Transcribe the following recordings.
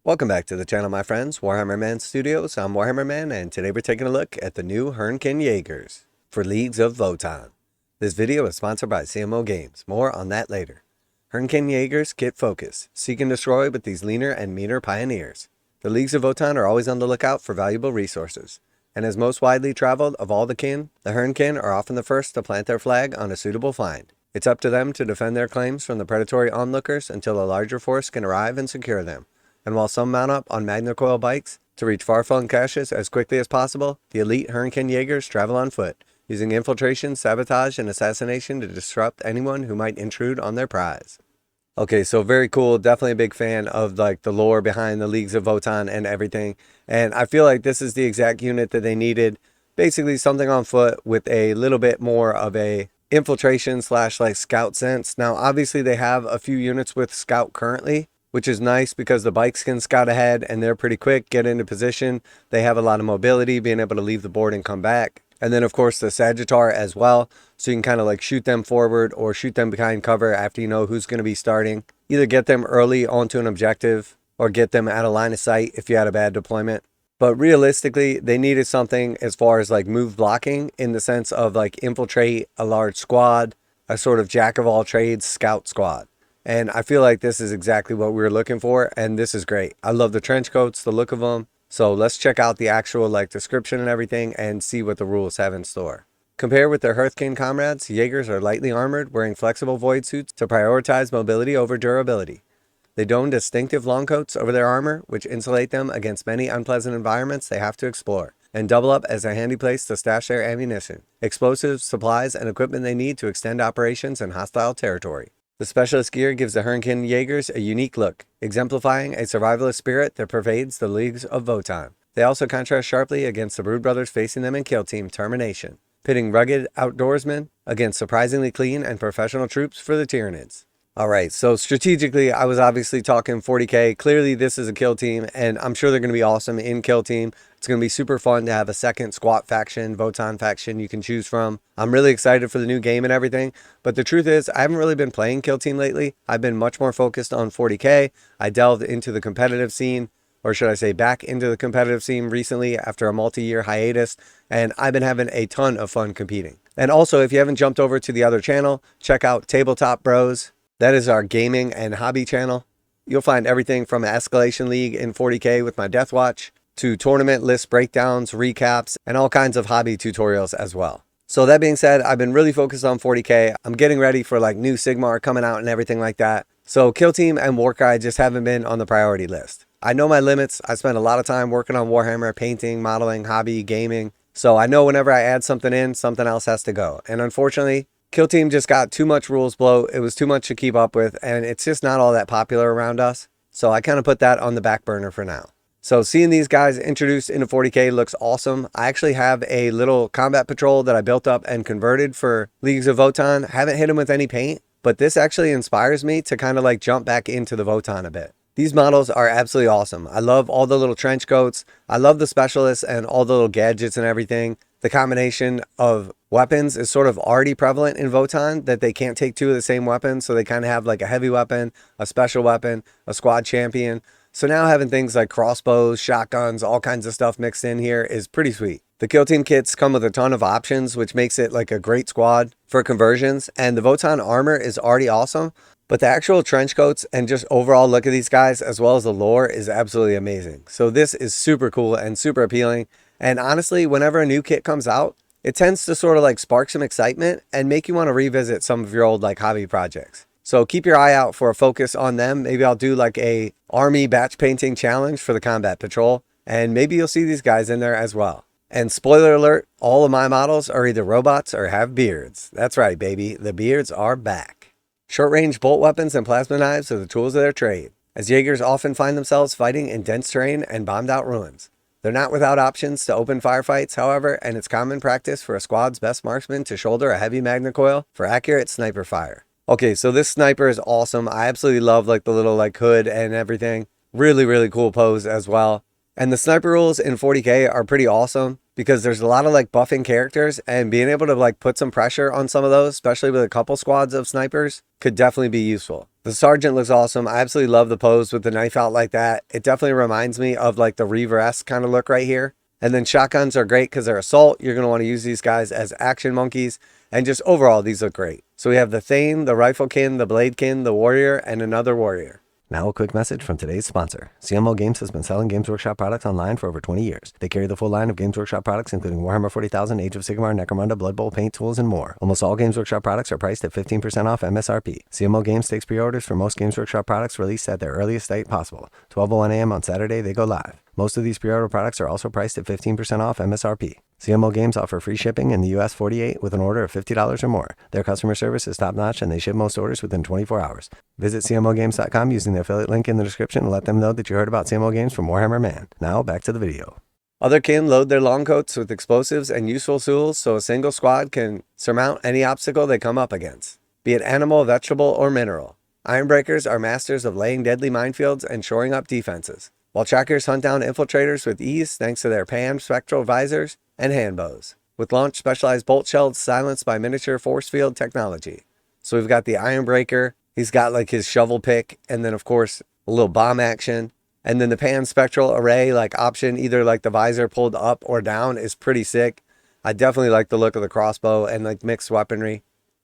Welcome back to the channel, my friends. Warhammer Man Studios. I'm Warhammer Man, and today we're taking a look at the new Hernkyn Yaegirs for Leagues of Votann. This video is sponsored by CMO Games. More on that later. Hernkyn Yaegirs get focused. Seek and destroy with these leaner and meaner pioneers. The Leagues of Votann are always on the lookout for valuable resources. And as most widely traveled of all the kin, the Hernkyn are often the first to plant their flag on a suitable find. It's up to them to defend their claims from the predatory onlookers until a larger force can arrive and secure them. And while some mount up on magna coil bikes to reach far-flung caches as quickly as possible, the elite Hernkyn Yaegirs travel on foot, using infiltration, sabotage, and assassination to disrupt anyone who might intrude on their prize. Okay, so very cool. Definitely a big fan of the lore behind the Leagues of Votann and everything. And I feel like this is the exact unit that they needed. Basically something on foot with a little bit more of a infiltration slash scout sense. Now, obviously they have a few units with scout currently, which is nice because the bikes can scout ahead and they're pretty quick, get into position. They have a lot of mobility, being able to leave the board and come back. And then of course the Sagittar as well. So you can kind of shoot them forward or shoot them behind cover after you know who's going to be starting. Either get them early onto an objective or get them out of line of sight if you had a bad deployment. But realistically, they needed something as far as move blocking in the sense of infiltrate a large squad, a sort of jack of all trades scout squad. And I feel like this is exactly what we were looking for, and this is great. I love the trench coats, the look of them. So let's check out the actual description and everything and see what the rules have in store. Compared with their Hernkyn comrades, Yaegirs are lightly armored, wearing flexible void suits to prioritize mobility over durability. They don distinctive long coats over their armor, which insulate them against many unpleasant environments they have to explore, and double up as a handy place to stash their ammunition, explosives, supplies, and equipment they need to extend operations in hostile territory. The specialist gear gives the Hernkyn Yaegirs a unique look, exemplifying a survivalist spirit that pervades the Leagues of Votann. They also contrast sharply against the Brood Brothers facing them in Kill Team Termination, pitting rugged outdoorsmen against surprisingly clean and professional troops for the Tyranids. Alright, so strategically, I was obviously talking 40k. Clearly, this is a kill team, and I'm sure they're going to be awesome in kill team. It's going to be super fun to have a second squat faction, Votann faction you can choose from. I'm really excited for the new game and everything, but the truth is, I haven't really been playing kill team lately. I've been much more focused on 40k. I delved into the competitive scene, or should I say back into the competitive scene recently after a multi-year hiatus, and I've been having a ton of fun competing. And also, if you haven't jumped over to the other channel, check out TableTop Bros. That is our gaming and hobby channel. You'll find everything from an escalation league in 40k with my Death Watch to tournament list breakdowns, recaps, and all kinds of hobby tutorials as well. So that being said, I've been really focused on 40k. I'm getting ready for new Sigmar coming out and everything like that. So kill team and warcry just haven't been on the priority list. I know my limits. I spend a lot of time working on Warhammer, painting, modeling, hobby, gaming. So I know whenever I add something in, something else has to go. And unfortunately, Kill Team just got too much rules bloat. It was too much to keep up with, and it's just not all that popular around us. So I kind of put that on the back burner for now. So seeing these guys introduced into 40k looks awesome. I actually have a little combat patrol that I built up and converted for Leagues of Votann. Haven't hit them with any paint, but this actually inspires me to kind of jump back into the Votann a bit. These models are absolutely awesome. I love all the little trench coats. I love the specialists and all the little gadgets and everything. The combination of weapons is sort of already prevalent in Votann, that they can't take two of the same weapons. So they kind of have a heavy weapon, a special weapon, a squad champion. So now having things like crossbows, shotguns, all kinds of stuff mixed in here is pretty sweet. The kill team kits come with a ton of options, which makes it a great squad for conversions. And the Votann armor is already awesome. But the actual trench coats and just overall look of these guys, as well as the lore, is absolutely amazing. So this is super cool and super appealing. And honestly, whenever a new kit comes out, it tends to sort of spark some excitement and make you want to revisit some of your old hobby projects. So keep your eye out for a focus on them. Maybe I'll do a army batch painting challenge for the combat patrol, and maybe you'll see these guys in there as well. And spoiler alert, all of my models are either robots or have beards. That's right, baby. The beards are back. Short-range bolt weapons and plasma knives are the tools of their trade, as Yaegirs often find themselves fighting in dense terrain and bombed-out ruins. They're not without options to open firefights, however, and it's common practice for a squad's best marksman to shoulder a heavy magna coil for accurate sniper fire. Okay, so this sniper is awesome. I absolutely love the little hood and everything. Really, really cool pose as well. And the sniper rules in 40k are pretty awesome because there's a lot of like buffing characters, and being able to like put some pressure on some of those, especially with a couple squads of snipers, could definitely be useful. The sergeant looks awesome. I absolutely love the pose with the knife out like that. It definitely reminds me of like the Reaver-esque kind of look right here. And then shotguns are great because they're assault. You're going to want to use these guys as action monkeys. And just overall, these look great. So we have the Thane, the Riflekin, the Bladekin, the Warrior, and another Warrior. Now a quick message from today's sponsor. CMO Games has been selling Games Workshop products online for over 20 years. They carry the full line of Games Workshop products, including Warhammer 40,000, Age of Sigmar, Necromunda, Blood Bowl, paint tools, and more. Almost all Games Workshop products are priced at 15% off MSRP. CMO Games takes pre-orders for most Games Workshop products released at their earliest date possible. 12:01 a.m. on Saturday, they go live. Most of these pre-order products are also priced at 15% off MSRP. CMO Games offer free shipping in the US 48 with an order of $50 or more. Their customer service is top-notch, and they ship most orders within 24 hours. Visit CMOGames.com using the affiliate link in the description and let them know that you heard about CMO Games from Warhammer Man. Now, back to the video. Other kin load their long coats with explosives and useful tools so a single squad can surmount any obstacle they come up against, be it animal, vegetable, or mineral. Ironbreakers are masters of laying deadly minefields and shoring up defenses, while trackers hunt down infiltrators with ease thanks to their pan spectral visors and hand bows, with launched specialized bolt shells silenced by miniature force field technology. So we've got the Ironbreaker, he's got like his shovel pick, and then of course a little bomb action. And then the pan spectral array like option, either like the visor pulled up or down, is pretty sick. I definitely like the look of the crossbow and like mixed weaponry.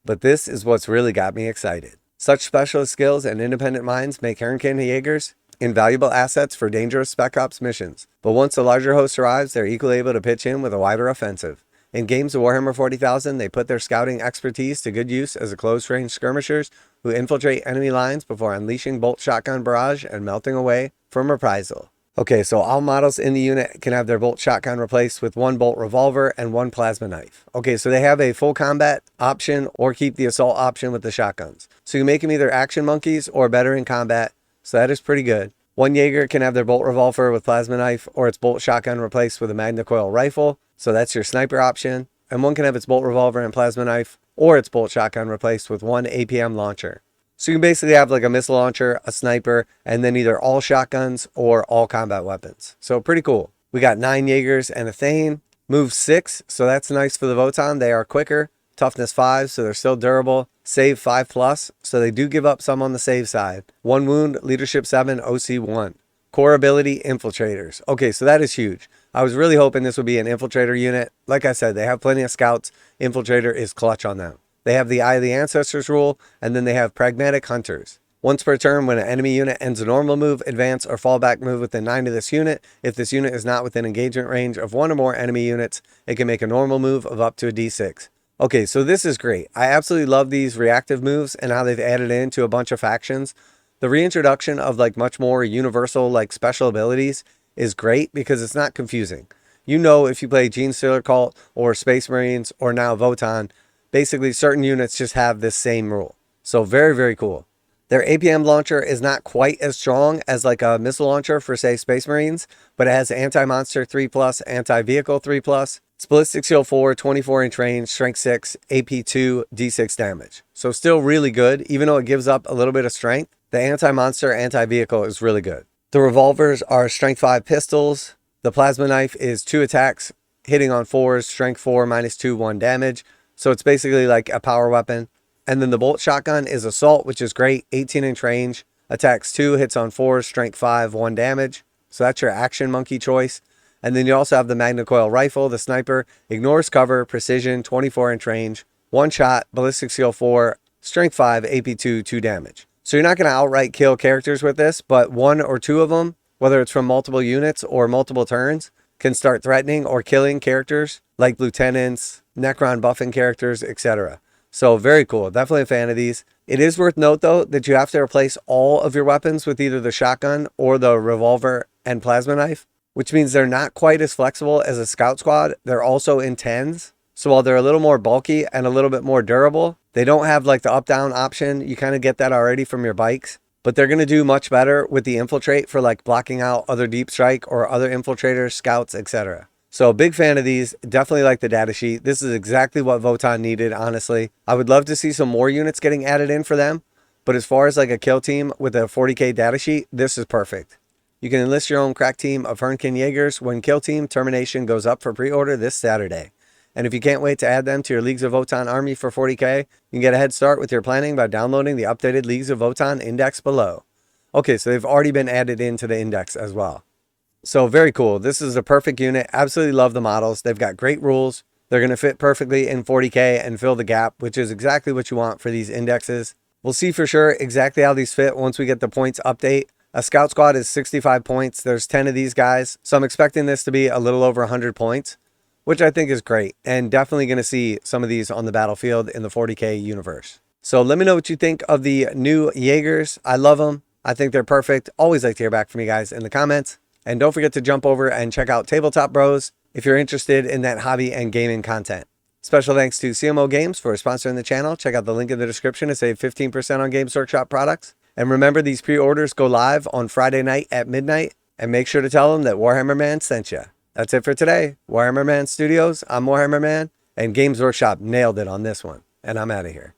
But this is what's really got me excited. Such specialist skills and independent minds make Hernkyn Yaegirs invaluable assets for dangerous spec ops missions. But once the larger host arrives, they're equally able to pitch in with a wider offensive. In games of Warhammer 40,000, they put their scouting expertise to good use as a close-range skirmishers who infiltrate enemy lines before unleashing bolt shotgun barrage and melting away from reprisal. Okay, so all models in the unit can have their bolt shotgun replaced with one bolt revolver and one plasma knife. Okay, so they have a full combat option or keep the assault option with the shotguns. So you make them either action monkeys or better in combat, so that is pretty good. One Jaeger can have their bolt revolver with plasma knife or its bolt shotgun replaced with a magna coil rifle, so that's your sniper option. And one can have its bolt revolver and plasma knife or its bolt shotgun replaced with one APM launcher. So you can basically have like a missile launcher, a sniper, and then either all shotguns or all combat weapons. So pretty cool. We got 9 Jaegers and a Thane. Move 6, so that's nice for the Votann. They are quicker. Toughness 5, so they're still durable. Save 5+, so they do give up some on the save side. 1 wound, leadership 7, OC 1. Core ability, infiltrators. Okay, so that is huge. I was really hoping this would be an infiltrator unit. Like I said, they have plenty of scouts. Infiltrator is clutch on them. They have the Eye of the Ancestors rule, and then they have pragmatic hunters. Once per turn, when an enemy unit ends a normal move, advance, or fallback move within 9 of this unit, if this unit is not within engagement range of 1 or more enemy units, it can make a normal move of up to a D6. Okay, so this is great. I absolutely love these reactive moves and how they've added into a bunch of factions. The reintroduction of like much more universal like special abilities is great because it's not confusing. You know, if you play Gene Stealer Cult or Space Marines or now Votann, basically certain units just have this same rule. So very, very cool. Their APM launcher is not quite as strong as like a missile launcher for say Space Marines, but it has anti-monster 3+, anti-vehicle 3+, ballistic shield 4, 24-inch range, strength 6, AP 2, D6 damage. So still really good, even though it gives up a little bit of strength. The anti-monster, anti-vehicle is really good. The revolvers are strength 5 pistols. The plasma knife is 2 attacks, hitting on 4s, strength 4, -2, 1 damage. So it's basically like a power weapon. And then the bolt shotgun is assault, which is great, 18-inch range, attacks 2, hits on 4s, strength 5, 1 damage. So that's your action monkey choice. And then you also have the magna coil rifle, the sniper, ignores cover, precision, 24-inch range, 1 shot, ballistic shield 4, strength 5, AP 2, 2 damage. So you're not going to outright kill characters with this, but 1 or 2 of them, whether it's from multiple units or multiple turns, can start threatening or killing characters like lieutenants, Necron buffing characters, etc. So very cool. Definitely a fan of these. It is worth note though that you have to replace all of your weapons with either the shotgun or the revolver and plasma knife, which means they're not quite as flexible as a scout squad. They're also in 10s. So while they're a little more bulky and a little bit more durable, they don't have like the up-down option. You kind of get that already from your bikes, but they're going to do much better with the infiltrate for like blocking out other deep strike or other infiltrators, scouts, etc. So big fan of these. Definitely like the data sheet. This is exactly what Votann needed, honestly. I would love to see some more units getting added in for them, but as far as like a kill team with a 40k data sheet, this is perfect. You can enlist your own crack team of Hernkyn Yaegirs when Kill Team Termination goes up for pre-order this Saturday. And if you can't wait to add them to your Leagues of Votann army for 40k, you can get a head start with your planning by downloading the updated Leagues of Votann index below. Okay, so they've already been added into the index as well. So very cool. This is a perfect unit. Absolutely love the models. They've got great rules. They're going to fit perfectly in 40k and fill the gap, which is exactly what you want for these indexes. We'll see for sure exactly how these fit once we get the points update. A scout squad is 65 points. There's 10 of these guys. So I'm expecting this to be a little over 100 points, which I think is great, and definitely going to see some of these on the battlefield in the 40k universe. So let me know what you think of the new Yaegirs. I love them. I think they're perfect. Always like to hear back from you guys in the comments. And don't forget to jump over and check out TableTop Bros if you're interested in that hobby and gaming content. Special thanks to CMO Games for sponsoring the channel. Check out the link in the description to save 15% on Games Workshop products. And remember, these pre-orders go live on Friday night at midnight. And make sure to tell them that Warhammer Man sent you. That's it for today. Warhammer Man Studios, I'm Warhammer Man, and Games Workshop nailed it on this one. And I'm out of here.